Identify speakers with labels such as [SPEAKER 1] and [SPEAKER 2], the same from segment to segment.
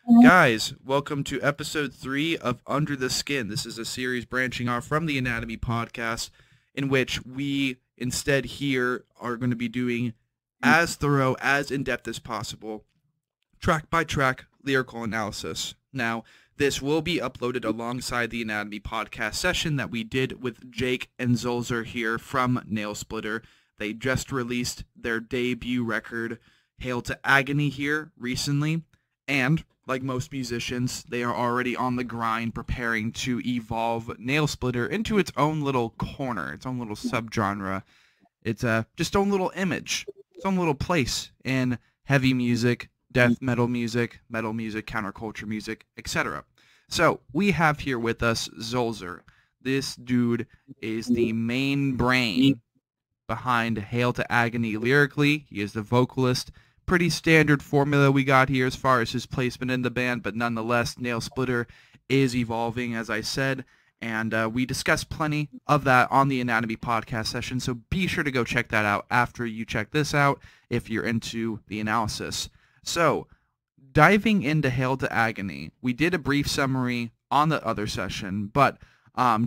[SPEAKER 1] Guys, welcome to episode 3 of Under the Skin. This is a series branching off from the Anatomy podcast in which we instead here are going to be doing as thorough, as in-depth as possible, track by track lyrical analysis. Now, this will be uploaded alongside the Anatomy podcast session that we did with Jake and Zolzer here from Nail Splitter. They just released their debut record, Hail to Agony, here recently, and like most musicians, they are already on the grind preparing to evolve Nail Splitter into its own little corner, its own little subgenre. It's just own little image, its own little place in heavy music, death metal music, counterculture music, etc. So we have here with us Zolzer. This dude is the main brain behind Hail to Agony lyrically. He is the vocalist. Pretty standard formula we got here as far as his placement in the band, but nonetheless, Nail Splitter is evolving, as I said, and we discussed plenty of that on the Anatomy podcast session, so be sure to go check that out after you check this out if you're into the analysis. So, diving into Hail to Agony, we did a brief summary on the other session, but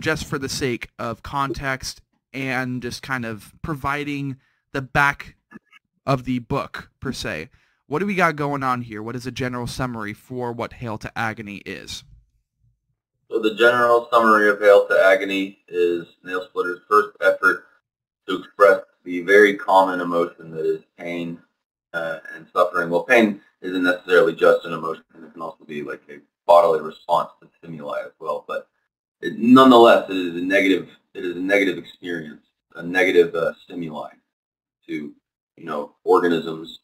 [SPEAKER 1] just for the sake of context and just kind of providing the back of the book, per se. What do we got going on here? What is a general summary for what Hail to Agony is?
[SPEAKER 2] So the general summary of Hail to Agony is Nail Splitter's first effort to express the very common emotion that is pain and suffering. Well, pain isn't necessarily just an emotion. It can also be like a bodily response to stimuli as well. But nonetheless, it is a negative experience, a negative stimuli to organisms,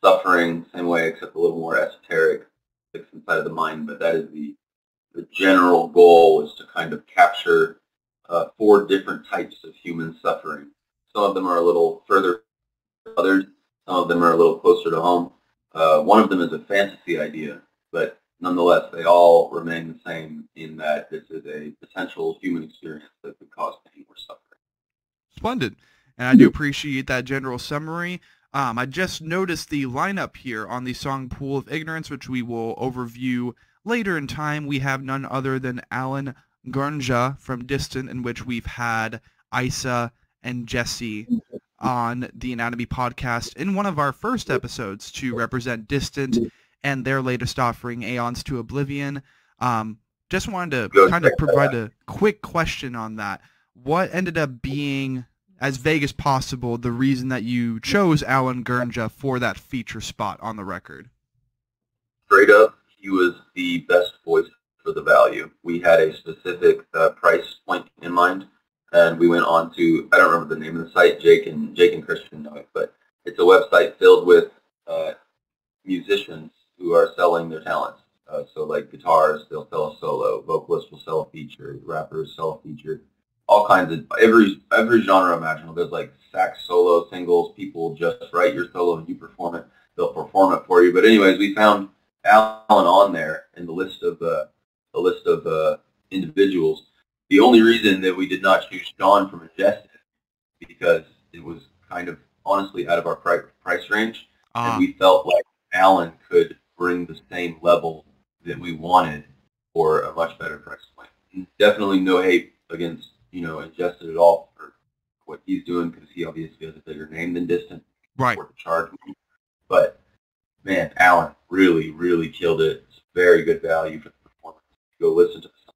[SPEAKER 2] suffering, same way, except a little more esoteric, fixed inside of the mind. But that is the general goal, is to kind of capture 4 different types of human suffering. Some of them are a little further than others. Some of them are a little closer to home. One of them is a fantasy idea, but nonetheless, they all remain the same in that this is a potential human experience that could cause pain or suffering.
[SPEAKER 1] Splendid. And I do appreciate that general summary. I just noticed the lineup here on the song Pool of Ignorance, which we will overview later in time. We have none other than Alan Gurnja from Distant, in which we've had Isa and Jesse on the Anatomy podcast in one of our first episodes to represent Distant and their latest offering, Aeons to Oblivion. Just wanted to kind of provide a quick question on that. What ended up being, as vague as possible, the reason that you chose Alan Gurnja for that feature spot on the record?
[SPEAKER 2] Straight up, he was the best voice for the value. We had a specific price point in mind, and we went on to, I don't remember the name of the site, Jake and Christian know it, but it's a website filled with musicians who are selling their talents. So like guitars, they'll sell a solo, vocalists will sell a feature, rappers sell a feature. All kinds of, every genre imaginable. There's like sax solo singles. People just write your solo and you perform it. They'll perform it for you. But anyways, we found Alan on there in the list of individuals. The only reason that we did not choose Sean from Ingested because it was kind of honestly out of our price range, and we felt like Alan could bring the same level that we wanted for a much better price point. Definitely no hate against Ingested at all for what he's doing, because he obviously has a bigger name than Distant.
[SPEAKER 1] Right.
[SPEAKER 2] For the charge. But, man, Alan really, really killed it. It's very good value for the performance. Go listen to the song,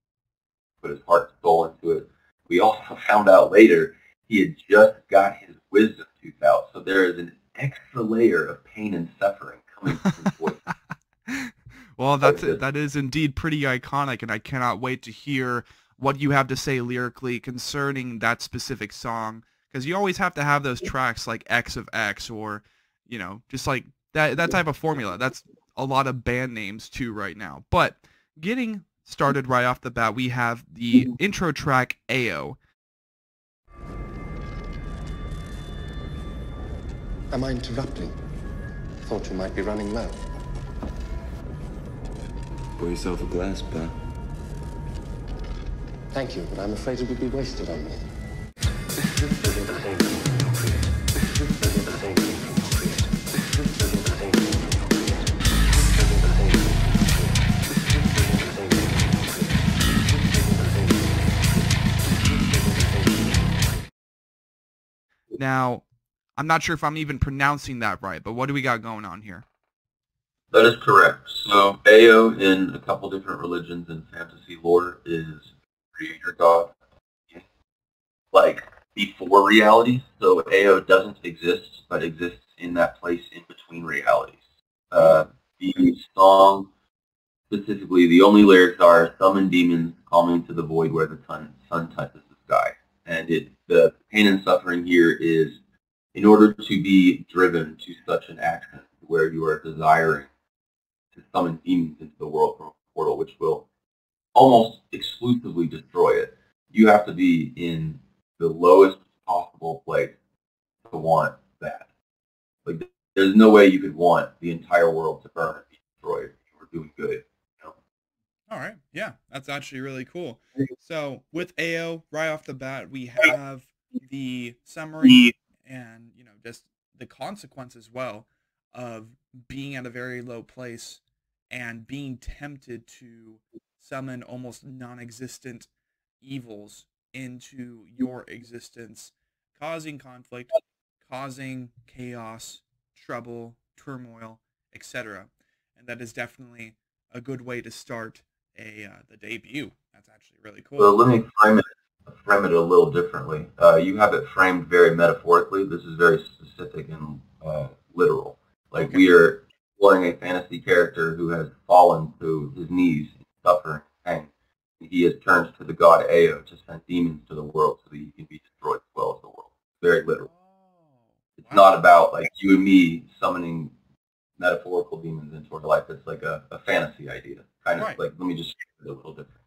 [SPEAKER 2] put his heart and soul into it. We also found out later he had just got his wisdom tooth out, so there is an extra layer of pain and suffering coming from his voice.
[SPEAKER 1] Well, that is indeed pretty iconic, and I cannot wait to hear what you have to say lyrically concerning that specific song, because you always have to have those tracks like X of X, or just like that type of formula. That's a lot of band names too right now. But getting started right off the bat, we have the intro track AO.
[SPEAKER 3] Am I interrupting? Thought you might be running low.
[SPEAKER 4] Pour yourself a glass, pal.
[SPEAKER 3] Thank you, but I'm afraid it would be wasted on me.
[SPEAKER 1] Now, I'm not sure if I'm even pronouncing that right, but what do we got going on here?
[SPEAKER 2] That is correct. So Ao in a couple different religions and fantasy lore is creator god, like before reality. So Ao doesn't exist, but exists in that place in between realities. The song specifically, the only lyrics are "Summon demons, call me into the void where the sun touches the sky." And the pain and suffering here is in order to be driven to such an action where you are desiring to summon demons into the world from a portal, which will almost exclusively destroy it, you have to be in the lowest possible place to want that. Like, there's no way you could want the entire world to burn and be destroyed if you were doing good. You know?
[SPEAKER 1] All right. Yeah, that's actually really cool. So with AO, right off the bat, we have the summary and, just the consequence as well of being at a very low place and being tempted to summon almost non-existent evils into your existence, causing conflict, causing chaos, trouble, turmoil, etc. And that is definitely a good way to start the debut. That's actually really cool.
[SPEAKER 2] So let me frame it a little differently. You have it framed very metaphorically. This is very specific and literal. Like, we are exploring a fantasy character who has fallen to his knees in suffering and pain. He has turned to the god Ao to send demons to the world so that he can be destroyed as well as the world. Very literal. It's not about like you and me summoning metaphorical demons into our life. It's like a fantasy idea. Kind of like, let me just make it a little different.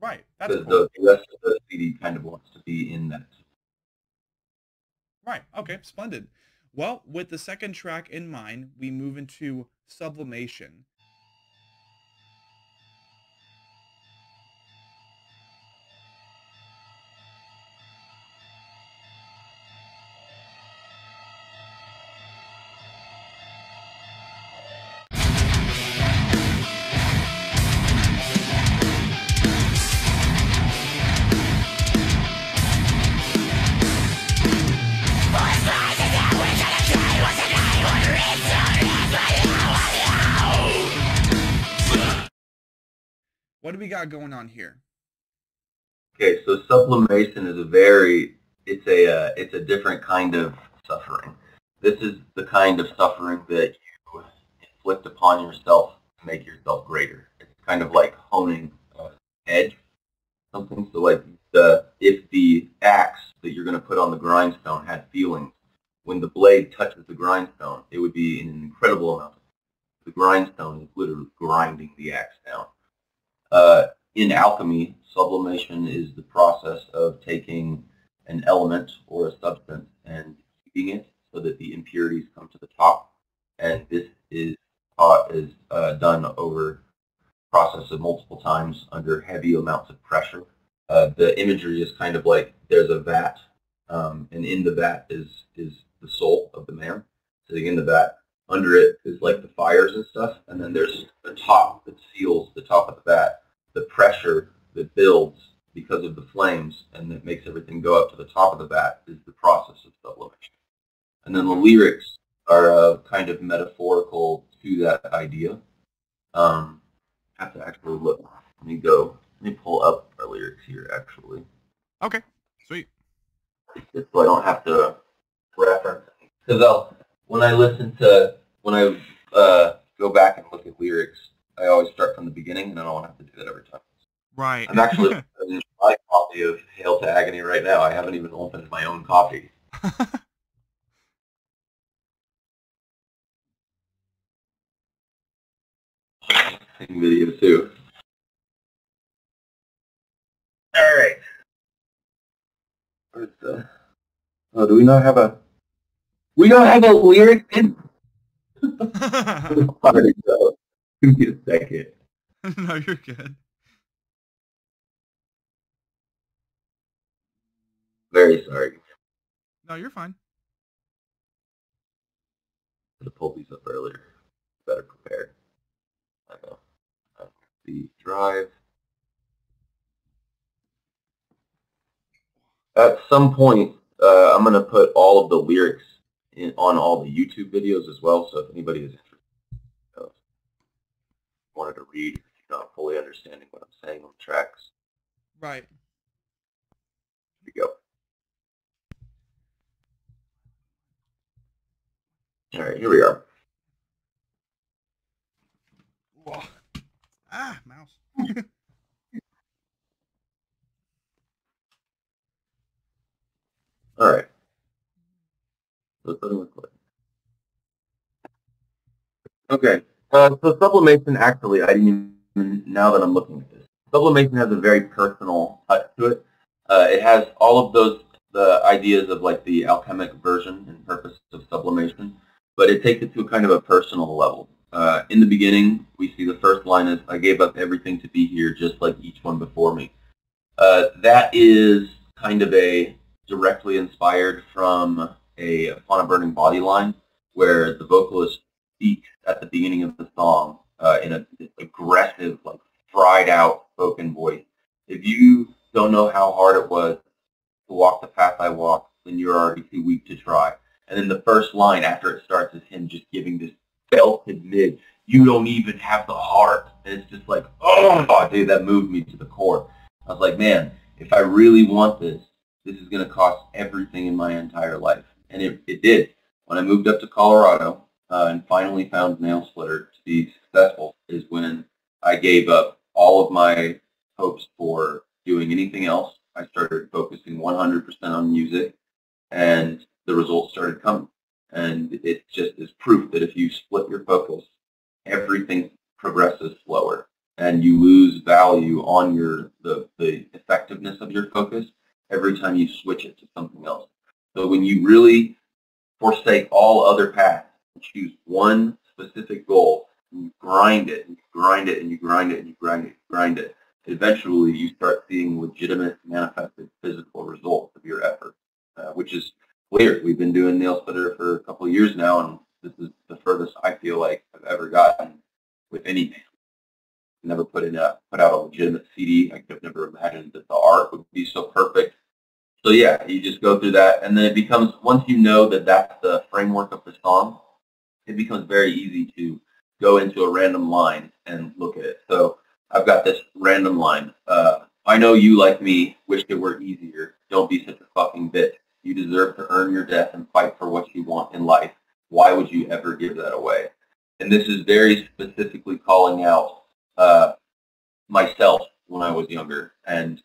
[SPEAKER 1] Right. That's cool.
[SPEAKER 2] The rest of the CD kind of wants to be in that.
[SPEAKER 1] Right. Okay. Splendid. Well, with the second track in mind, we move into Sublimation. What do we got going on here?
[SPEAKER 2] Okay, so sublimation is it's a different kind of suffering. This is the kind of suffering that you inflict upon yourself to make yourself greater. It's kind of like honing an edge, something. So like if the axe that you're going to put on the grindstone had feelings, when the blade touches the grindstone, it would be an incredible amount. The grindstone is literally grinding the axe down. In alchemy, sublimation is the process of taking an element or a substance and heating it so that the impurities come to the top. And this is done over a process of multiple times under heavy amounts of pressure. The imagery is kind of like there's a vat, and in the vat is the soul of the man sitting in the vat. Under it is like the fires and stuff, and then there's a top that seals the top of the vat. The pressure that builds because of the flames and that makes everything go up to the top of the vat is the process of sublimation. And then the lyrics are kind of metaphorical to that idea. I have to actually look. Let me pull up our lyrics here, actually.
[SPEAKER 1] Okay, sweet.
[SPEAKER 2] Just so I don't have to reference. Because when I go back and look at lyrics, I always start from the beginning, and I don't want to have to do that every time.
[SPEAKER 1] Right.
[SPEAKER 2] I'm actually in my copy of Hail to Agony right now. I haven't even opened my own copy. Video too. All right. Where's the? Oh, do we not have a? We don't have a lyric in. Sorry, so. Give me a second.
[SPEAKER 1] No, you're good.
[SPEAKER 2] Very sorry.
[SPEAKER 1] No, you're fine.
[SPEAKER 2] I pulled these up earlier. Better prepared. I know. The drive. At some point, I'm going to put all of the lyrics on all the YouTube videos as well, so if anybody is interested, wanted to read, if you're not fully understanding what I'm saying on the tracks.
[SPEAKER 1] Right.
[SPEAKER 2] Here we go. All right, here we are.
[SPEAKER 1] Whoa. Mouse.
[SPEAKER 2] All right. So starting with play. Okay. So Sublimation, actually, I didn't even, now that I'm looking at this, Sublimation has a very personal touch to it. It has all of the ideas of like the alchemic version and purpose of Sublimation, but it takes it to kind of a personal level. In the beginning, we see the first line is, I gave up everything to be here just like each one before me. That is kind of a directly inspired from a Upon a Burning Body line, where the vocalist speaks at the beginning of the song in an aggressive, like fried out spoken voice. If you don't know how hard it was to walk the path I walked, then you're already too weak to try. And then the first line after it starts is him just giving this belted mid, you don't even have the heart. And it's just like, oh, dude, that moved me to the core. I was like, man, if I really want this, this is going to cost everything in my entire life. And it did. When I moved up to Colorado and finally found Nail Splitter to be successful is when I gave up all of my hopes for doing anything else. I started focusing 100% on music, and the results started coming. And it just is proof that if you split your focus, everything progresses slower, and you lose value on the effectiveness of your focus every time you switch it to something else. So when you really forsake all other paths and choose one specific goal, and you grind it, and you grind it, and you grind it, and you grind it, and you grind it, eventually you start seeing legitimate manifested physical results of your effort, which is weird. We've been doing Nail Splitter for a couple of years now, and this is the furthest I feel like I've ever gotten with any band. Never put out a legitimate CD. I could have never imagined that the art would be so perfect. So yeah, you just go through that, and then it becomes, once you know that that's the framework of the song, it becomes very easy to go into a random line and look at it. So I've got this random line. I know you, like me, wished it were easier. Don't be such a fucking bitch. You deserve to earn your death and fight for what you want in life. Why would you ever give that away? And this is very specifically calling out myself when I was younger, and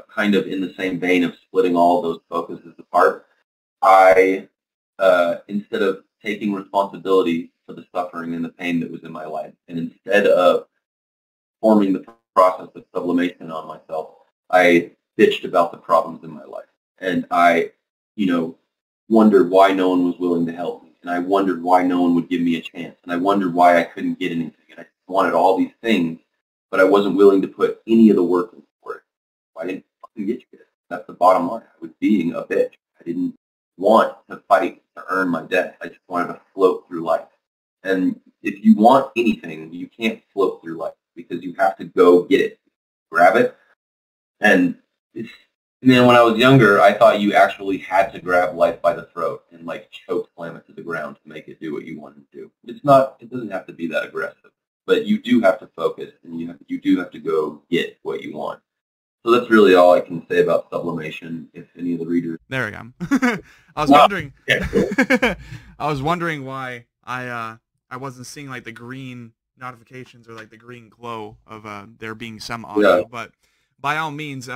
[SPEAKER 2] kind of in the same vein of splitting all of those focuses apart. I, instead of taking responsibility for the suffering and the pain that was in my life, and instead of forming the process of sublimation on myself, I bitched about the problems in my life. And I, wondered why no one was willing to help me. And I wondered why no one would give me a chance. And I wondered why I couldn't get anything. And I wanted all these things, but I wasn't willing to put any of the work in for it. I didn't fucking get you. That's the bottom line. I was being a bitch. I didn't want to fight to earn my death. I just wanted to float through life. And if you want anything, you can't float through life, because you have to go get it, grab it. And then when I was younger, I thought you actually had to grab life by the throat and like choke slam it to the ground to make it do what you want it to do. It's not. It doesn't have to be that aggressive, but you do have to focus, and you do have to go get what you want. So that's really all I can say about Sublimation. If any of the readers,
[SPEAKER 1] there I am. I was wondering. Yeah, cool. I was wondering why I wasn't seeing like the green notifications or like the green glow of there being some audio. Yeah. But by all means,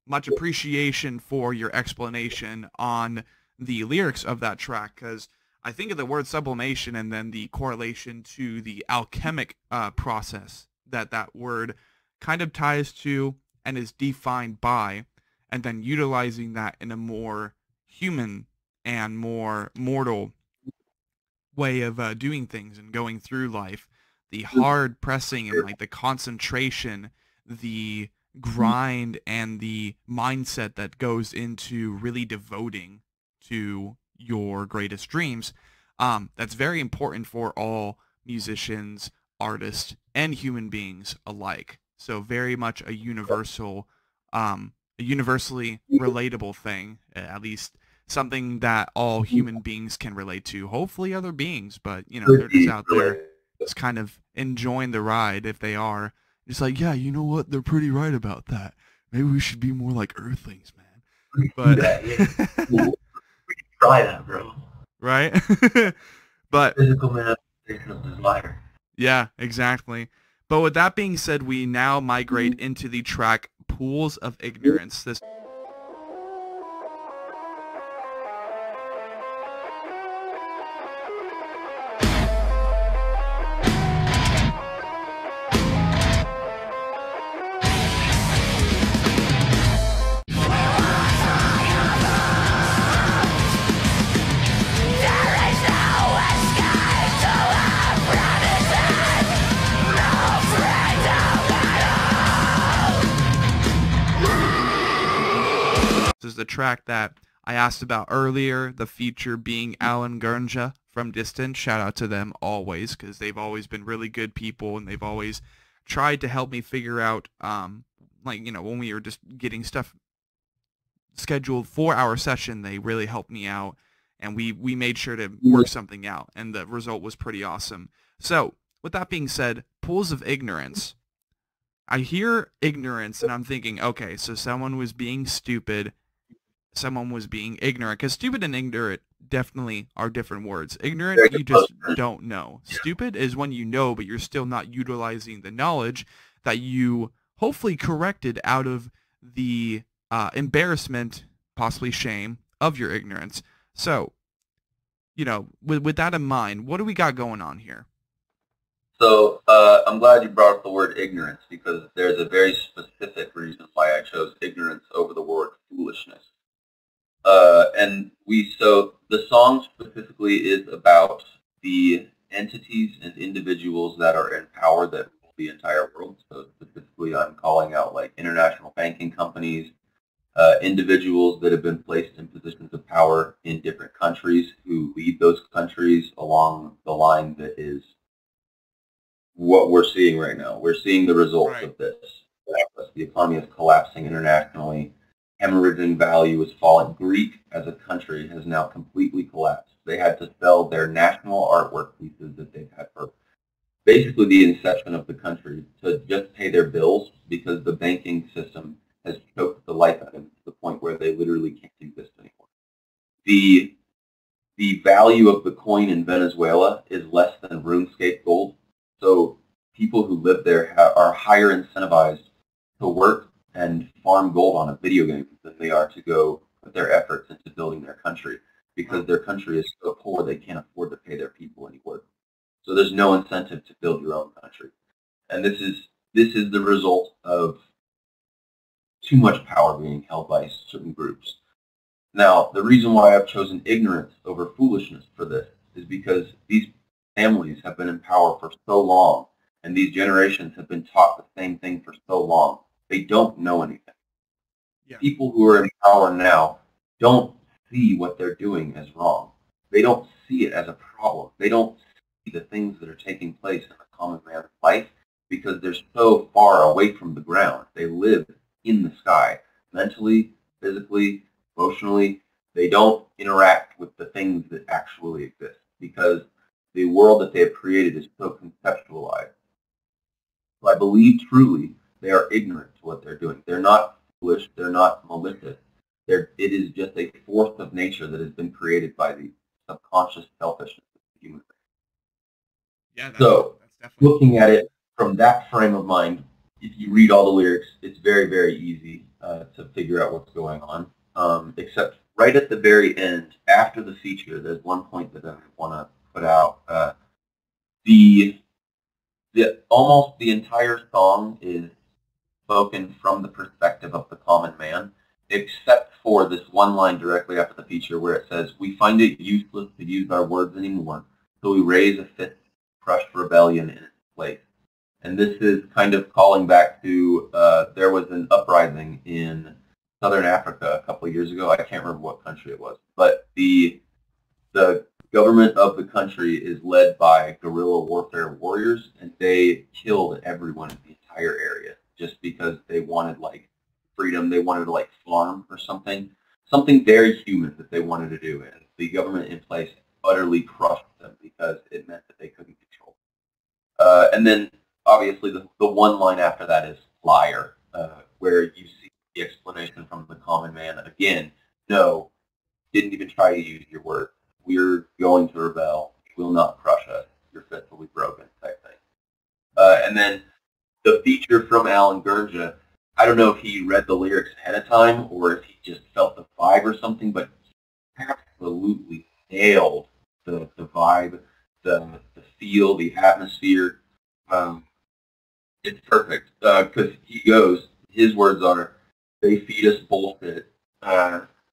[SPEAKER 1] much appreciation for your explanation on the lyrics of that track, because I think of the word sublimation and then the correlation to the alchemic process that word kind of ties to and is defined by, and then utilizing that in a more human and more mortal way of doing things and going through life. The hard pressing and like the concentration, the grind, and the mindset that goes into really devoting to your greatest dreams. That's very important for all musicians, artists, and human beings alike. So very much a universally relatable thing, at least something that all human beings can relate to. Hopefully other beings, but you know, they're just out there just kind of enjoying the ride if they are. It's like, yeah, you know what? They're pretty right about that. Maybe we should be more like Earthlings, man. But
[SPEAKER 2] try that, bro.
[SPEAKER 1] Right? But
[SPEAKER 2] Physical manifestation of desire.
[SPEAKER 1] yeah, exactly. But with that being said, we now migrate into the track Pools of Ignorance. This is the track that I asked about earlier, the feature being Alan Gurnja from Distant. Shout out to them always, because they've always been really good people, and they've always tried to help me figure out, like, you know, when we were just getting stuff scheduled for our session, they really helped me out, and we made sure to work something out, and the result was pretty awesome. So, with that being said, Pools of Ignorance. I hear ignorance, and I'm thinking, okay, so someone was being stupid, someone was being ignorant, because stupid and ignorant definitely are different words. Ignorant, you just don't know. Stupid is when you know, but you're still not utilizing the knowledge that you hopefully corrected out of the embarrassment, possibly shame, of your ignorance. So, you know, with that in mind, what do we got going on here?
[SPEAKER 2] So I'm glad you brought up the word ignorance, because there's a very specific reason why I chose ignorance over the word foolishness. So the song specifically is about the entities and individuals that are in power that rule the entire world. So specifically, I'm calling out like international banking companies, individuals that have been placed in positions of power in different countries who lead those countries along the line that is what we're seeing right now. We're seeing the results of this. The economy is collapsing internationally. Hemorrhaging value is falling. Greek as a country has now completely collapsed. They had to sell their national artwork pieces that they've had for basically the inception of the country to just pay their bills, because the banking system has choked the life out of them to the point where they literally can't exist anymore. The value of the coin in Venezuela is less than RuneScape gold. So people who live there are higher incentivized to work and farm gold on a video game than they are to go put their efforts into building their country, because their country is so poor they can't afford to pay their people any work. So there's no incentive to build your own country. And this is the result of too much power being held by certain groups. Now, the reason why I've chosen ignorance over foolishness for this is because these families have been in power for so long, and these generations have been taught the same thing for so long. They don't know anything. Yeah. People who are in power now don't see what they're doing as wrong. They don't see it as a problem. They don't see the things that are taking place in a common man's life, because they're so far away from the ground. They live in the sky, mentally, physically, emotionally. They don't interact with the things that actually exist, because the world that they have created is so conceptualized. So I believe truly they are ignorant to what they're doing. They're not foolish. They're not malicious. It is just a force of nature that has been created by the subconscious selfishness of the human race. Yeah, that's definitely looking at it from that frame of mind, if you read all the lyrics, it's very, very easy to figure out what's going on. Except right at the very end, after the feature, there's one point that I want to put out. Almost the entire song is spoken from the perspective of the common man, except for this one line directly after the feature where it says, "We find it useless to use our words anymore, so we raise a fist to crush rebellion in its place." And this is kind of calling back to, there was an uprising in Southern Africa a couple of years ago. I can't remember what country it was, but the government of the country is led by guerrilla warfare warriors, and they killed everyone in the entire area just because they wanted like freedom. They wanted to like farm or something. something very human that they wanted to do, and the government in place utterly crushed them because it meant that they couldn't control. And then, obviously, the one line after that is liar, where you see the explanation from the common man again. No, didn't even try to use your word. We're going to rebel. You will not crush us. You're fitfully broken, type thing. And then the feature from Alan Gurja, I don't know if he read the lyrics ahead of time or if he just felt the vibe or something, but he absolutely nailed the vibe, the feel, the atmosphere. It's perfect because he goes, his words are, they feed us bullshit,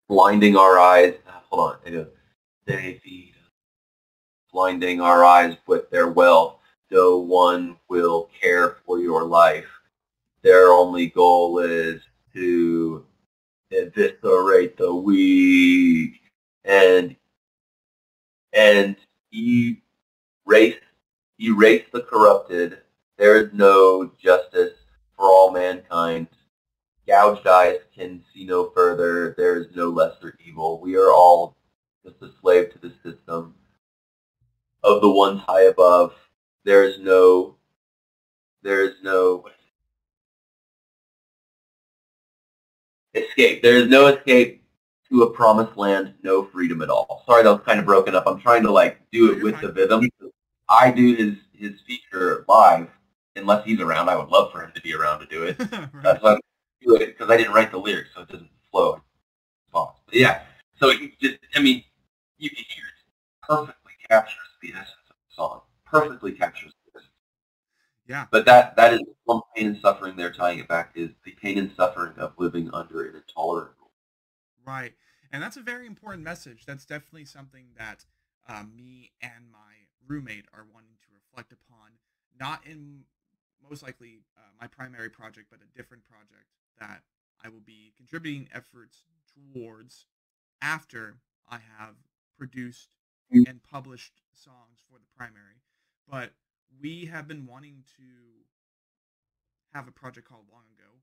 [SPEAKER 2] blinding our eyes. Hold on. It goes, they feed us, blinding our eyes with their wealth. No one will care for your life. Their only goal is to eviscerate the weak and erase the corrupted. There is no justice for all mankind. Gouged eyes can see no further. There is no lesser evil. We are all just a slave to the system of the ones high above. There is no escape. There is no escape to a promised land, no freedom at all. Sorry, that was kind of broken up. I'm trying to do it with the rhythm. I do his feature live, unless he's around. I would love for him to be around to do it.
[SPEAKER 1] Right.
[SPEAKER 2] That's why I do it, because I didn't write the lyrics, so it doesn't flow. But yeah, so he just, you can hear it. Perfectly captures the essence of the song. Perfectly captures the essence.
[SPEAKER 1] Yeah.
[SPEAKER 2] But that is one pain and suffering there, tying it back, is the pain and suffering of living under an intolerant rule.
[SPEAKER 1] Right. And that's a very important message. That's definitely something that me and my roommate are wanting to reflect upon, not in most likely my primary project, but a different project that I will be contributing efforts towards after I have produced and published songs for the primary. But we have been wanting to have a project called Long Ago,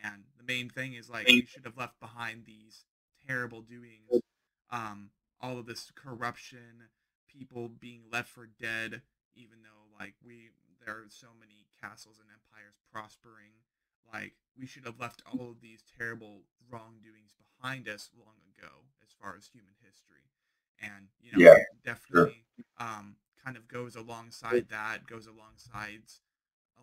[SPEAKER 1] and the main thing is we should have left behind these terrible doings, all of this corruption, people being left for dead, even though there are so many castles and empires prospering. We should have left all of these terrible wrongdoings behind us long ago, as far as human history, and definitely kind of goes alongside that,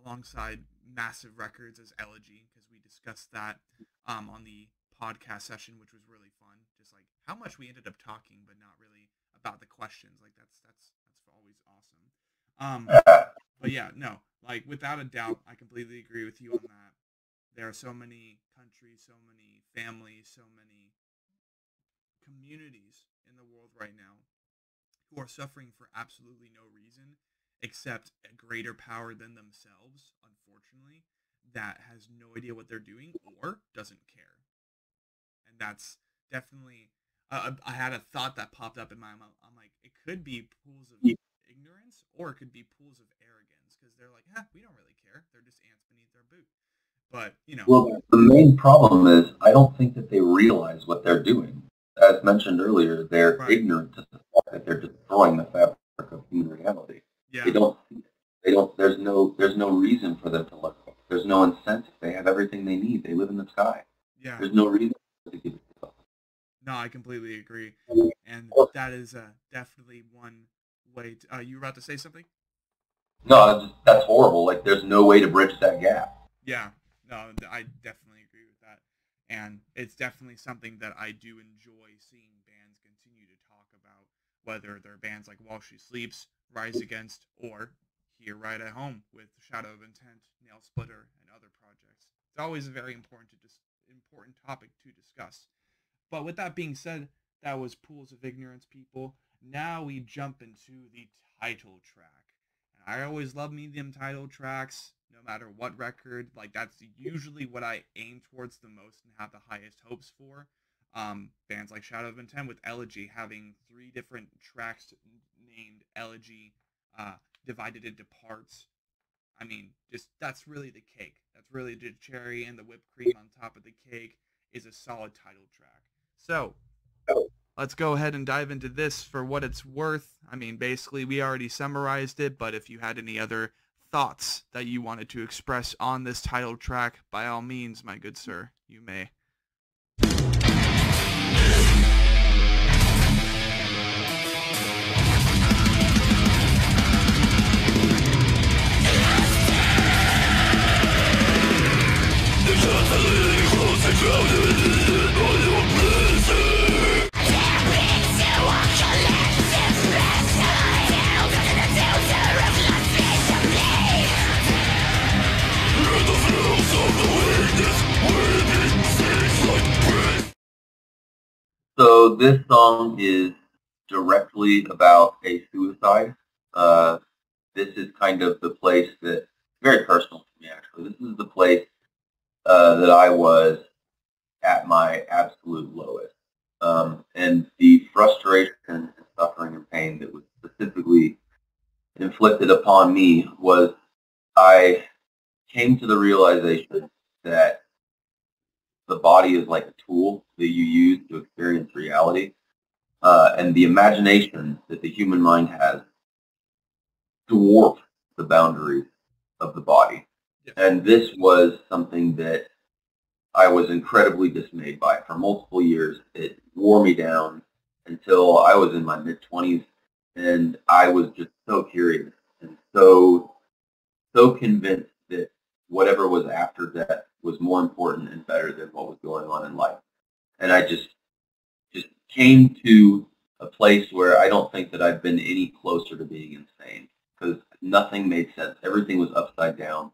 [SPEAKER 1] alongside massive records as Elegy, because we discussed that on the podcast session, which was really fun. Just how much we ended up talking, but not really about the questions. That's always awesome. But yeah, no, without a doubt, I completely agree with you on that. There are so many countries, so many families, so many communities in the world right now who are suffering for absolutely no reason except a greater power than themselves, unfortunately, that has no idea what they're doing or doesn't care. And that's definitely, I had a thought that popped up in my mind. I'm like, it could be pools of ignorance or it could be pools of arrogance, because they're like, we don't really care. They're just ants beneath our boot. But,
[SPEAKER 2] Well, the main problem is I don't think that they realize what they're doing. As mentioned earlier, they're ignorant to the fact that they're destroying the fabric of human reality.
[SPEAKER 1] Yeah.
[SPEAKER 2] They don't. There's no reason for them to look. There's no incentive. They have everything they need. They live in the sky.
[SPEAKER 1] Yeah.
[SPEAKER 2] There's no reason to give it to them.
[SPEAKER 1] No, I completely agree, and that is definitely one way. You were about to say something?
[SPEAKER 2] No, that's horrible. There's no way to bridge that gap.
[SPEAKER 1] Yeah. No, I definitely agree with that. And it's definitely something that I do enjoy seeing bands continue to talk about, whether they're bands like While She Sleeps, Rise Against, or Here Right at Home with Shadow of Intent, Nail Splitter, and other projects. It's always a very important topic to discuss. But with that being said, that was Pools of Ignorance, people. Now we jump into the title track. And I always love me them title tracks, no matter what record. That's usually what I aim towards the most and have the highest hopes for. Bands like Shadow of Intent with Elegy having 3 different tracks named Elegy, divided into parts. That's really the cake. That's really the cherry and the whipped cream on top of the cake is a solid title track. So let's go ahead and dive into this for what it's worth. I mean, basically, we already summarized it, but if you had any other thoughts that you wanted to express on this title track, by all means, my good sir, you may.
[SPEAKER 2] So this song is directly about a suicide. This is kind of the place that, very personal to me actually, this is the place that I was at my absolute lowest. And the frustration and suffering and pain that was specifically inflicted upon me was I came to the realization that the body is like a tool that you use to experience reality. And the imagination that the human mind has dwarfs the boundaries of the body. Yeah. And this was something that I was incredibly dismayed by for multiple years. It wore me down until I was in my mid-20s, and I was just so curious and so convinced that whatever was after death was more important and better than what was going on in life. And I just came to a place where I don't think that I've been any closer to being insane, because nothing made sense. Everything was upside down.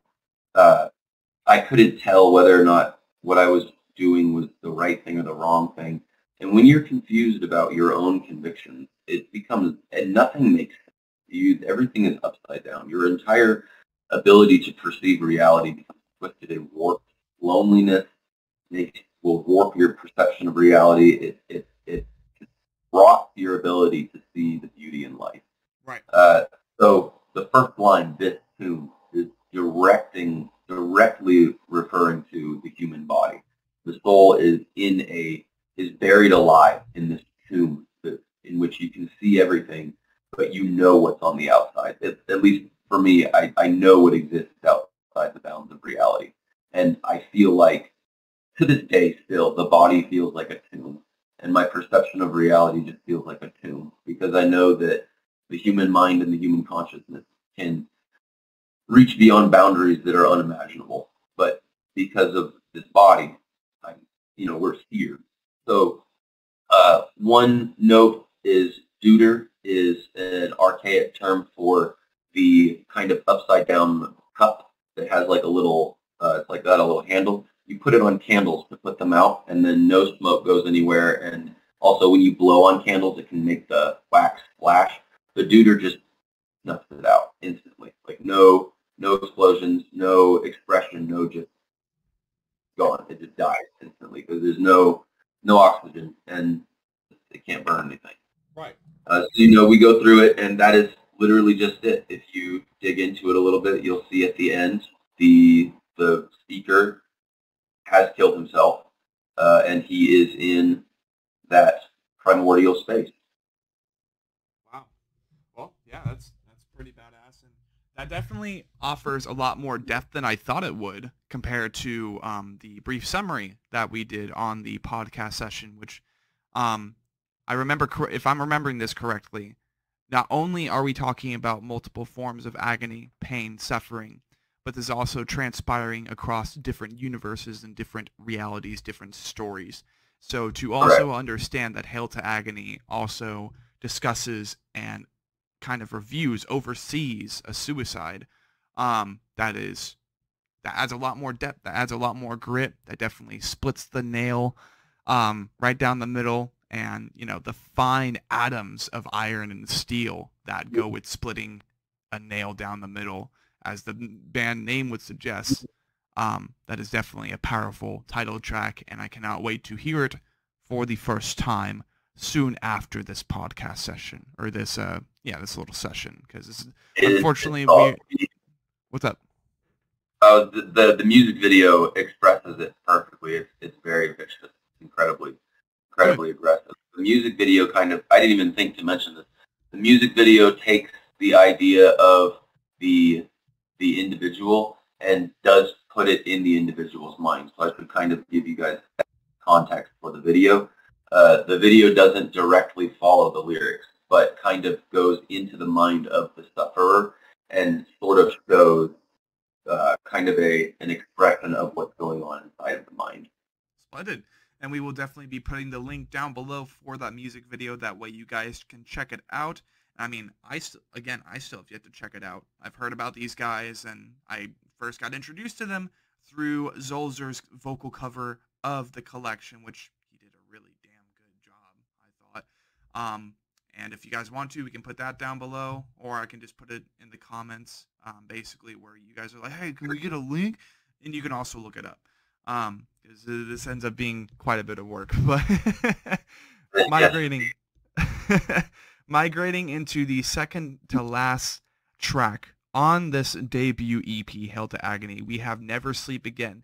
[SPEAKER 2] I couldn't tell whether or not what I was doing was the right thing or the wrong thing. And when you're confused about your own convictions, it becomes, and nothing makes sense. Everything is upside down. Your entire ability to perceive reality becomes twisted and warped. Loneliness will warp your perception of reality. It rots your ability to see the beauty in life.
[SPEAKER 1] Right.
[SPEAKER 2] So the first line, this tomb, is directly referring to the human body. The soul is buried alive in this tomb in which you can see everything, but you know what's on the outside. At least for me, I know what exists outside the bounds of reality. And I feel like, to this day still, the body feels like a tomb. And my perception of reality just feels like a tomb, because I know that the human mind and the human consciousness can reach beyond boundaries that are unimaginable. But because of this body, we're here. So one note is deuter is an archaic term for the kind of upside down cup that has like a little, it's like got a little handle. You put it on candles to put them out, and then no smoke goes anywhere. And also when you blow on candles, it can make the wax splash. The deuter just snuffs it out instantly. Like no explosions, no expression, no just gone. It just dies instantly because there's no oxygen and it can't burn anything.
[SPEAKER 1] Right.
[SPEAKER 2] So we go through it, and that is literally just it. If you dig into it a little bit, you'll see at the end the speaker has killed himself, and he is in that primordial space.
[SPEAKER 1] Wow. Well, yeah, that's pretty badass, and that definitely offers a lot more depth than I thought it would compared to the brief summary that we did on the podcast session, which I remember, if I'm remembering this correctly, not only are we talking about multiple forms of agony, pain, suffering, but there's also transpiring across different universes and different realities, different stories. So to also understand that Hail to Agony also discusses and kind of oversees a suicide, that adds a lot more depth, that adds a lot more grit, that definitely splits the nail right down the middle, and the fine atoms of iron and steel that go with splitting a nail down the middle, as the band name would suggest. That is definitely a powerful title track, and I cannot wait to hear it for the first time soon after this podcast session, or this little session, because unfortunately what's up?
[SPEAKER 2] The music video expresses it perfectly. It's very vicious, incredibly. incredibly aggressive. The music video I didn't even think to mention this. The music video takes the idea of the individual and does put it in the individual's mind. So I could kind of give you guys context for the video. The video doesn't directly follow the lyrics, but kind of goes into the mind of the sufferer and sort of shows kind of an expression of what's going on inside of the mind.
[SPEAKER 1] Splendid. And we will definitely be putting the link down below for that music video. That way you guys can check it out. I mean, I still have yet to check it out. I've heard about these guys, and I first got introduced to them through Zolzer's vocal cover of the collection, which he did a really damn good job, I thought. And if you guys want to, we can put that down below, or I can just put it in the comments, basically where you guys are like, hey, can we get a link? And you can also look it up, because this ends up being quite a bit of work. But migrating into the second to last track on this debut EP, Hail to Agony, we have Never Sleep Again.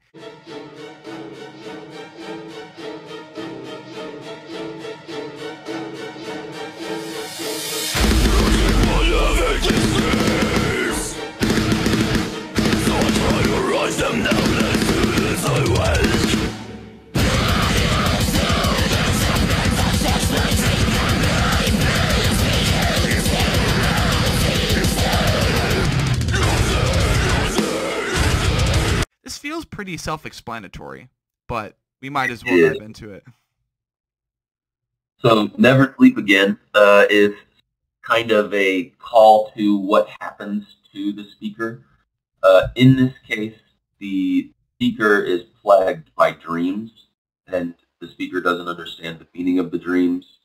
[SPEAKER 1] This feels pretty self-explanatory, but we might as well dive into it.
[SPEAKER 2] So Never Sleep Again is kind of a call to what happens to the speaker. In this case, the speaker is plagued by dreams, and the speaker doesn't understand the meaning of the dreams.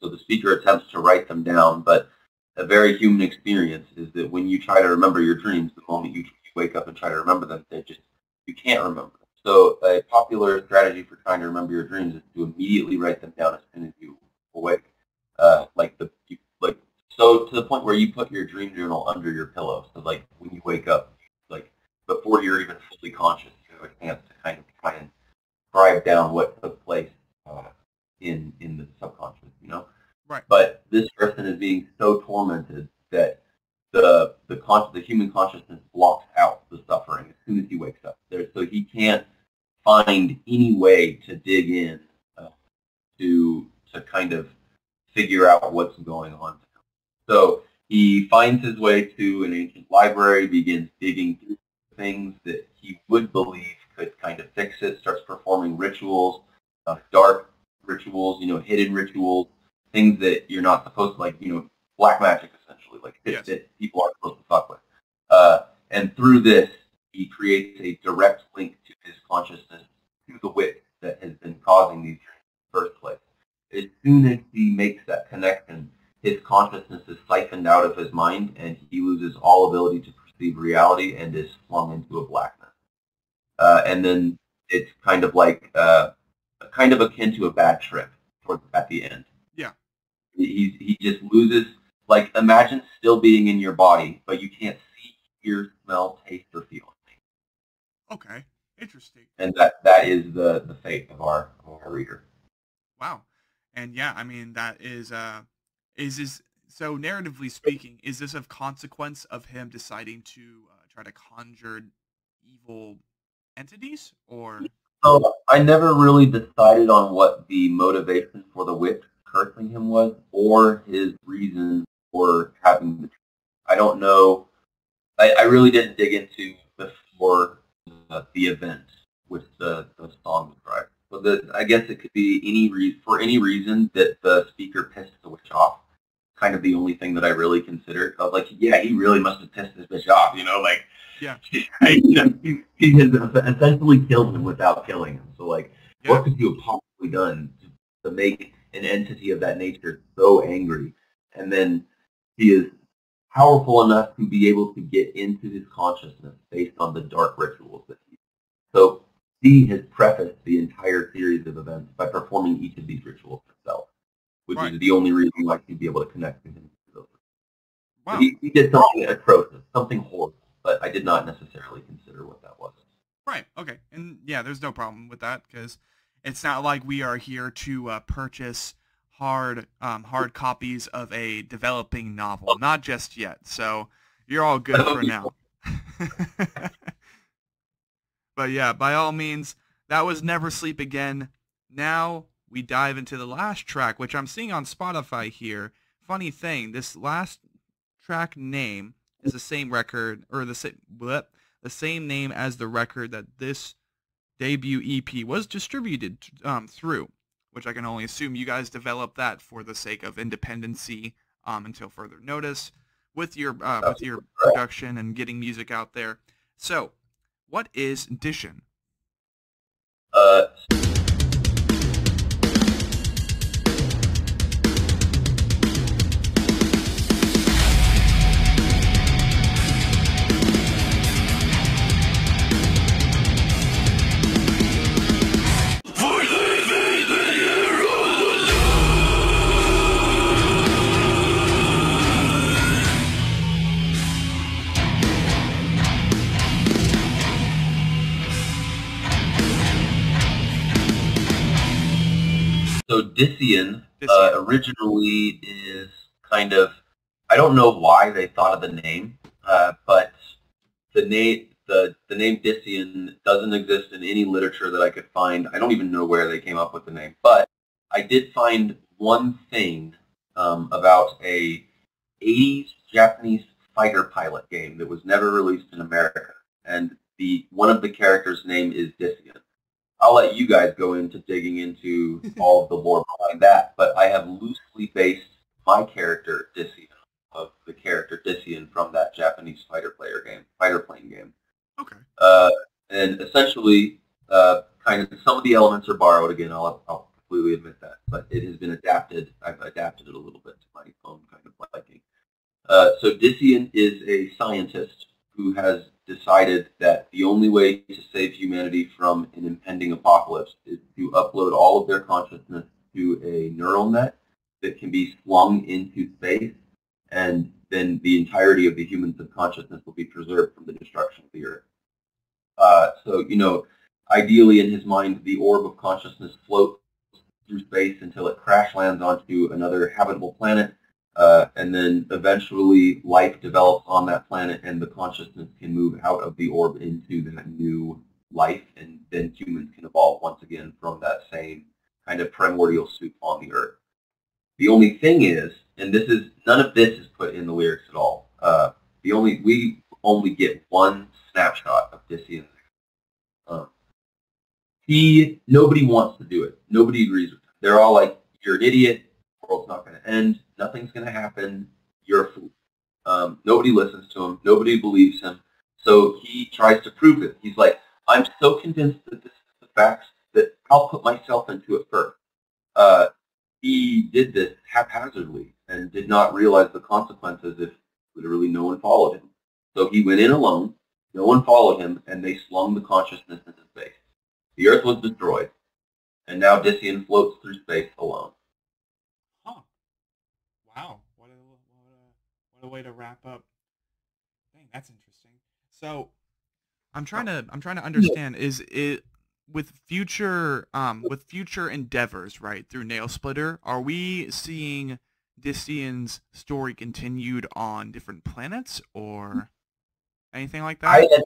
[SPEAKER 2] So the speaker attempts to write them down, but a very human experience is that when you try to remember your dreams, the moment you wake up and try to remember them, you can't remember them. So a popular strategy for trying to remember your dreams is to immediately write them down as soon as you awake. So to the point where you put your dream journal under your pillow. So like when you wake up, like before you're even fully conscious, you have a chance to kind of try and scribe down what took place in the subconscious, you know?
[SPEAKER 1] Right.
[SPEAKER 2] But this person is being so tormented that the human consciousness blocks out the suffering as soon as he wakes up. So he can't find any way to dig in to kind of figure out what's going on. So he finds his way to an ancient library, begins digging through things that he would believe could kind of fix it, starts performing rituals, dark rituals, hidden rituals, things that you're not supposed to, black magic essentially, like that people aren't supposed to fuck with. And through this, he creates a direct link to his consciousness, to the wit that has been causing these dreams in the first place. As soon as he makes that connection, his consciousness is siphoned out of his mind, and he loses all ability to perceive reality and is flung into a blackness. And then it's kind of like, kind of akin to a bad trip at the end.
[SPEAKER 1] Yeah.
[SPEAKER 2] He just loses, like, imagine still being in your body, but you can't see, hear, smell, taste, or feel.
[SPEAKER 1] Okay, interesting.
[SPEAKER 2] And that is the fate of our reader.
[SPEAKER 1] Wow. And yeah, I mean, that is this, so narratively speaking, is this a consequence of him deciding to try to conjure evil entities, or?
[SPEAKER 2] So I never really decided on what the motivation for the witch cursing him was, or his reason for having the. I don't know. I really didn't dig into before the event, which the song described. So I guess it could be for any reason that the speaker pissed the witch off. Kind of the only thing that I really considered. I was like, yeah, he really must have pissed this bitch off, like.
[SPEAKER 1] Yeah.
[SPEAKER 2] He has essentially killed him without killing him. So, what could you have possibly done to make an entity of that nature so angry? And then he is powerful enough to be able to get into his consciousness based on the dark rituals that he. So he has prefaced the entire series of events by performing each of these rituals himself, which is the only reason why he'd be able to connect to him.
[SPEAKER 1] Wow.
[SPEAKER 2] So he did something atrocious, something horrible. But I did not necessarily consider what that was.
[SPEAKER 1] Right. Okay. And yeah, there's no problem with that, because It's not like we are here to purchase hard copies of a developing novel. Not just yet. So you're all good for now. But yeah, by all means, that was Never Sleep Again. Now we dive into the last track, which I'm seeing on Spotify here. Funny thing, this last track name is the same record, or the same name as the record that this debut EP was distributed through, which I can only assume you guys developed that for the sake of independency until further notice with your production and getting music out there. So, what is Dissected?
[SPEAKER 2] So Dissected originally is kind of, I don't know why they thought of the name, but the name Dissected doesn't exist in any literature that I could find. I don't even know where they came up with the name, but I did find one thing about a 80s Japanese fighter pilot game that was never released in America, and one of the characters' name is Dissected. I'll let you guys go into digging into all of the lore behind that, but I have loosely based my character, Dissected, of the character Dissected from that Japanese fighter plane game.
[SPEAKER 1] Okay.
[SPEAKER 2] And essentially, kind of some of the elements are borrowed again, I'll completely admit that, but it has been adapted. I've adapted it a little bit to my own kind of liking. So Dissected is a scientist who has decided that the only way to save humanity from an impending apocalypse is to upload all of their consciousness to a neural net that can be slung into space, and then the entirety of the human subconsciousness will be preserved from the destruction of the Earth. So, ideally in his mind, the orb of consciousness floats through space until it crash lands onto another habitable planet, and then eventually life develops on that planet and the consciousness can move out of the orb into that new life, and then humans can evolve once again from that same kind of primordial soup on the Earth. The only thing is, and none of this is put in the lyrics at all, we only get one snapshot of Dissected. Nobody wants to do it. Nobody agrees with him. They're all like, you're an idiot, the world's not going to end, nothing's going to happen, you're a fool. Nobody listens to him, nobody believes him, so he tries to prove it. He's like, I'm so convinced that this is the facts that I'll put myself into it first. He did this haphazardly and did not realize the consequences if literally no one followed him. So he went in alone, no one followed him, and they slung the consciousness into space. The Earth was destroyed, and now Dissected floats through space alone.
[SPEAKER 1] Huh. Wow. What a way to wrap up. Dang, that's interesting. So I'm trying to understand, is it with future endeavors, right, through Nail Splitter, are we seeing Dissected's story continued on different planets or anything like that?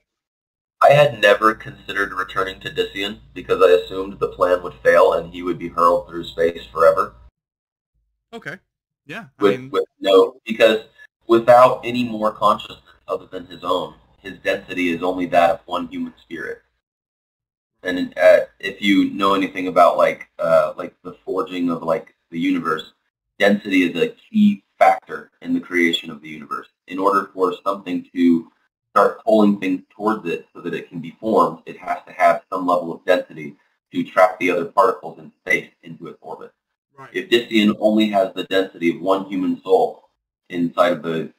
[SPEAKER 2] I had never considered returning to Dissected because I assumed the plan would fail and he would be hurled through space forever.
[SPEAKER 1] Okay. Yeah.
[SPEAKER 2] Because without any more consciousness other than his own, his density is only that of one human spirit. And if you know anything about like the forging of like the universe, density is a key factor in the creation of the universe. In order for something to start pulling things towards it so that it can be formed, it has to have some level of density to trap the other particles in space into its orbit.
[SPEAKER 1] Right.
[SPEAKER 2] If Dissected only has the density of one human soul inside of the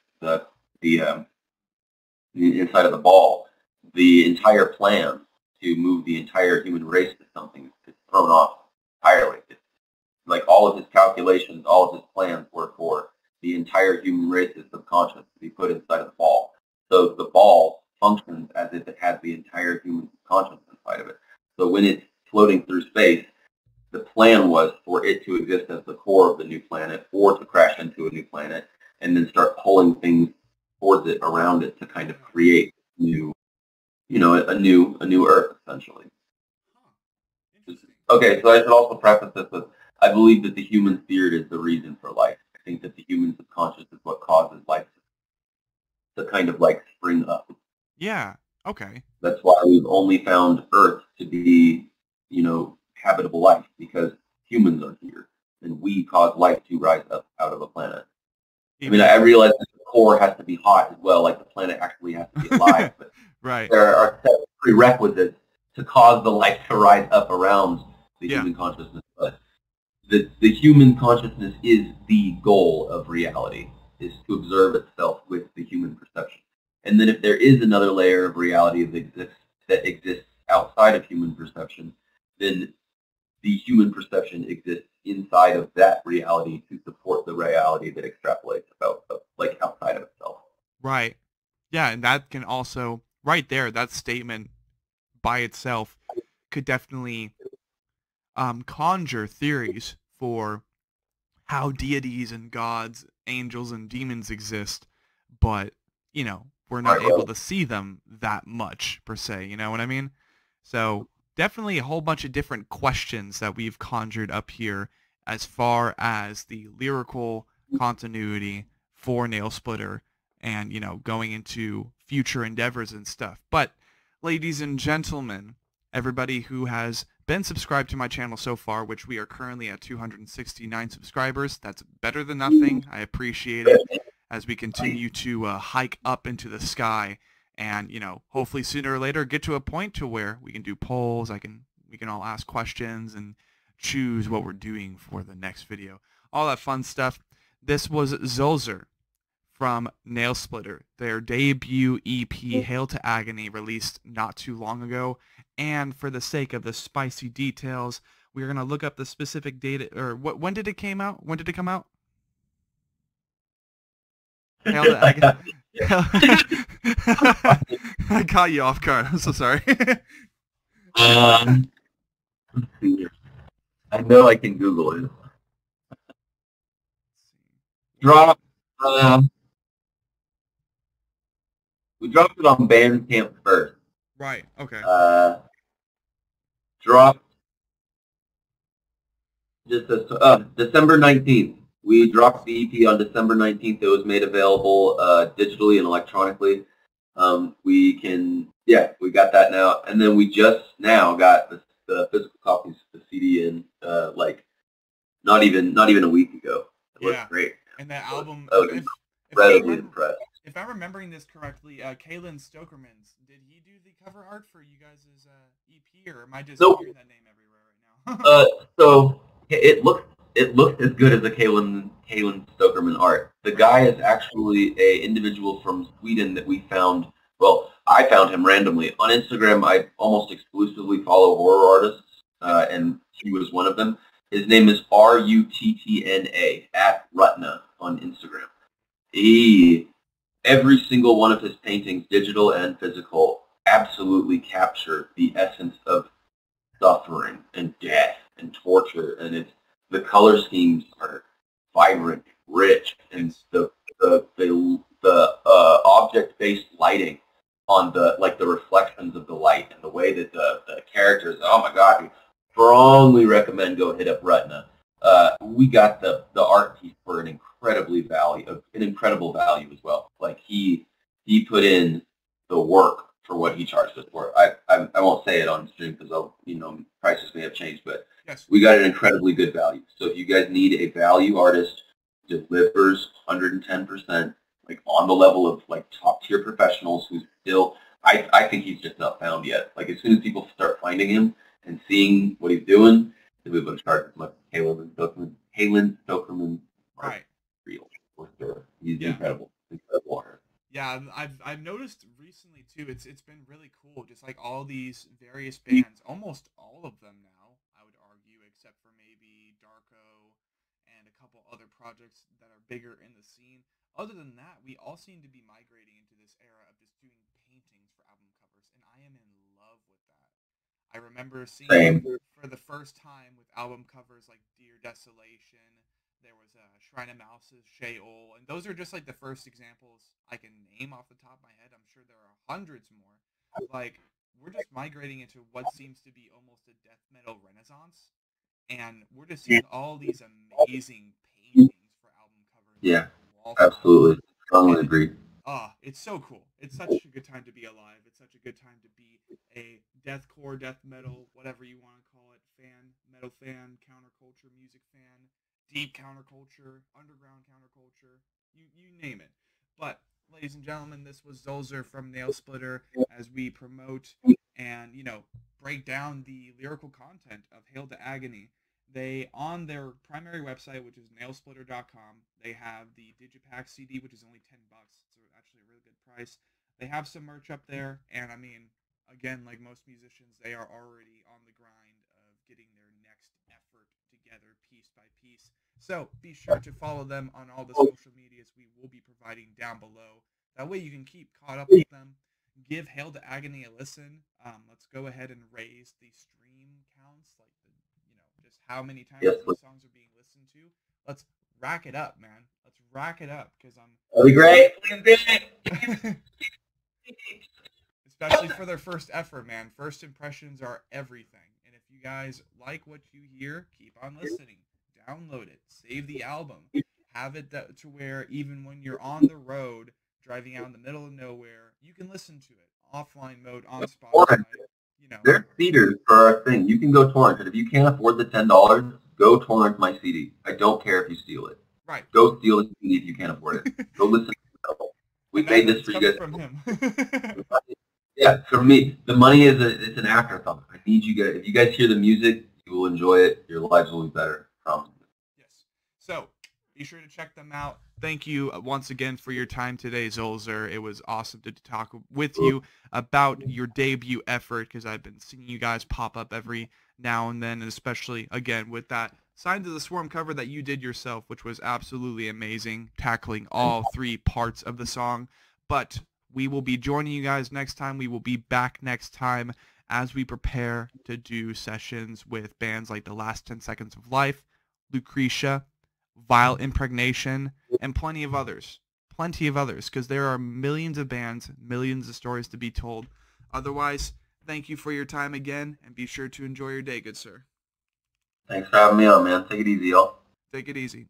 [SPEAKER 2] inside of the ball, the entire plan to move the entire human race to something is thrown off entirely. It's like all of his calculations, all of his plans were for the entire human race's subconscious to be put inside of the ball. So the ball functions as if it has the entire human consciousness inside of it. So when it's floating through space, the plan was for it to exist as the core of the new planet, or to crash into a new planet, and then start pulling things towards it, around it, to kind of create new, a new Earth, essentially. Okay, so I should also preface this with, I believe that the human spirit is the reason for life. I think that the human subconscious is what causes life to kind of like spring up.
[SPEAKER 1] Yeah. Okay.
[SPEAKER 2] That's why we've only found Earth to be, habitable life, because humans are here, and we cause life to rise up out of a planet. I mean, I realize that the core has to be hot as well, like the planet actually has to be alive, but
[SPEAKER 1] right.
[SPEAKER 2] there are set prerequisites to cause the life to rise up around the human consciousness. But the human consciousness is the goal of reality, is to observe itself with the human perception. And then if there is another layer of reality that exists outside of human perception, then the human perception exists inside of that reality to support the reality that extrapolates about, like, outside of itself.
[SPEAKER 1] Right. Yeah, and that can also, right there, that statement by itself could definitely conjure theories for how deities and gods, angels and demons exist, but, we're not able to see them that much, per se, you know what I mean? So definitely a whole bunch of different questions that we've conjured up here as far as the lyrical continuity for Nail Splitter and, going into future endeavors and stuff. But, ladies and gentlemen, everybody who has been subscribed to my channel so far, which we are currently at 269 subscribers, that's better than nothing. I appreciate it as we continue to hike up into the sky. And, hopefully sooner or later get to a point to where we can do polls. We can all ask questions and choose what we're doing for the next video. All that fun stuff. This was Zolzer from Nail Splitter, their debut EP, Hail to Agony, released not too long ago. And for the sake of the spicy details, we're going to look up the specific date, or when did it come out? When did it come out? Hail to Agony. I caught you off guard. I'm so sorry.
[SPEAKER 2] I know I can Google it. We dropped it on Bandcamp first.
[SPEAKER 1] Right. Okay.
[SPEAKER 2] Dropped just December 19th. We dropped the EP on December 19th. It was made available digitally and electronically. We got that now, and then we just now got the physical copies of the CD in not even a week ago. It looks great.
[SPEAKER 1] And that album,
[SPEAKER 2] incredibly impressed.
[SPEAKER 1] If I'm remembering this correctly, Kalen Stokerman's, did he do the cover art for you guys' EP, or am I just hearing that name everywhere right now?
[SPEAKER 2] So it looks as good as the Kalen Stokerman art. The guy is actually a individual from Sweden that we found. Well, I found him randomly on Instagram. I almost exclusively follow horror artists, and he was one of them. His name is Ruttna @Rutna on Instagram. Every single one of his paintings, digital and physical, absolutely capture the essence of suffering and death and torture, and the color schemes are vibrant, rich, and the object-based lighting on the reflections of the light and the way that the characters. Oh my God, we strongly recommend go hit up Rutna. We got the art piece for an incredible value as well. Like he put in the work for what he charged us for. I won't say it on stream because prices may have changed, but we got an incredibly good value. So if you guys need a value artist, delivers 110%, like on the level of like top tier professionals who's still, I think he's just not found yet. Like as soon as people start finding him and seeing what he's doing, they'll be able to charge as much as Kalen Stokerman.
[SPEAKER 1] Right.
[SPEAKER 2] Real for sure. He's incredible artist.
[SPEAKER 1] Yeah, I've noticed recently too. It's been really cool. Just like all these various bands, almost all of them now, I would argue, except for maybe Darko and a couple other projects that are bigger in the scene. Other than that, we all seem to be migrating into this era of just doing paintings for album covers, and I am in love with that. I remember seeing
[SPEAKER 2] Same.
[SPEAKER 1] for the first time with album covers like Dear Desolation. There was Shrine of Mouse's Sheol, and those are just like the first examples I can name off the top of my head. I'm sure there are hundreds more. Like, we're just migrating into what seems to be almost a death metal renaissance, and we're just seeing all these amazing paintings for album covers.
[SPEAKER 2] Yeah,
[SPEAKER 1] wall
[SPEAKER 2] absolutely. Strongly
[SPEAKER 1] And-
[SPEAKER 2] agree.
[SPEAKER 1] It's so cool. It's such a good time to be alive. It's such a good time to be a deathcore, death metal, whatever you want to call it, fan, metal fan, counterculture, music fan, deep counterculture, underground counterculture, you name it. But, ladies and gentlemen, this was Zolzer from Nail Splitter as we promote and, break down the lyrical content of Hail to Agony. They, on their primary website, which is nailsplitter.com, they have the Digipack CD, which is only $10. It's actually a really good price. They have some merch up there, and I mean, again, like most musicians, they are already on the grind of getting their next effort together piece by piece. So be sure to follow them on all the social medias we will be providing down below. That way you can keep caught up with them. Give Hail to Agony a listen. Let's go ahead and raise the stream counts, like just how many times these songs are being listened to. Let's rack it up, man. Let's rack it up, because
[SPEAKER 2] That'll be great. Please do it.
[SPEAKER 1] Especially for their first effort, man. First impressions are everything. And if you guys like what you hear, keep on listening. Download it. Save the album. Have it to where even when you're on the road, driving out in the middle of nowhere, you can listen to it. Offline mode on Spotify.
[SPEAKER 2] There's theaters for our thing. You can go torrent it. If you can't afford the $10, go torrent my CD. I don't care if you steal it.
[SPEAKER 1] Right.
[SPEAKER 2] Go steal the CD if you can't afford it. Go listen to it. We made this for you guys.
[SPEAKER 1] From him.
[SPEAKER 2] Yeah, for me, the money it's an afterthought. I need you guys. If you guys hear the music, you will enjoy it. Your lives will be better.
[SPEAKER 1] Yes. So be sure to check them out. Thank you once again for your time today, Zolzer. It was awesome to talk with you about your debut effort, because I've been seeing you guys pop up every now and then, and especially, again, with that Signs of the Swarm cover that you did yourself, which was absolutely amazing, tackling all three parts of the song. But we will be joining you guys next time. We will be back next time as we prepare to do sessions with bands like The Last 10 Seconds of Life, Lucretia, Vile Impregnation, and plenty of others, because there are millions of bands, millions of stories to be told. Otherwise, thank you for your time again, and be sure to enjoy your day, good sir.
[SPEAKER 2] Thanks for having me on, man. Take it easy, y'all.
[SPEAKER 1] Take it easy.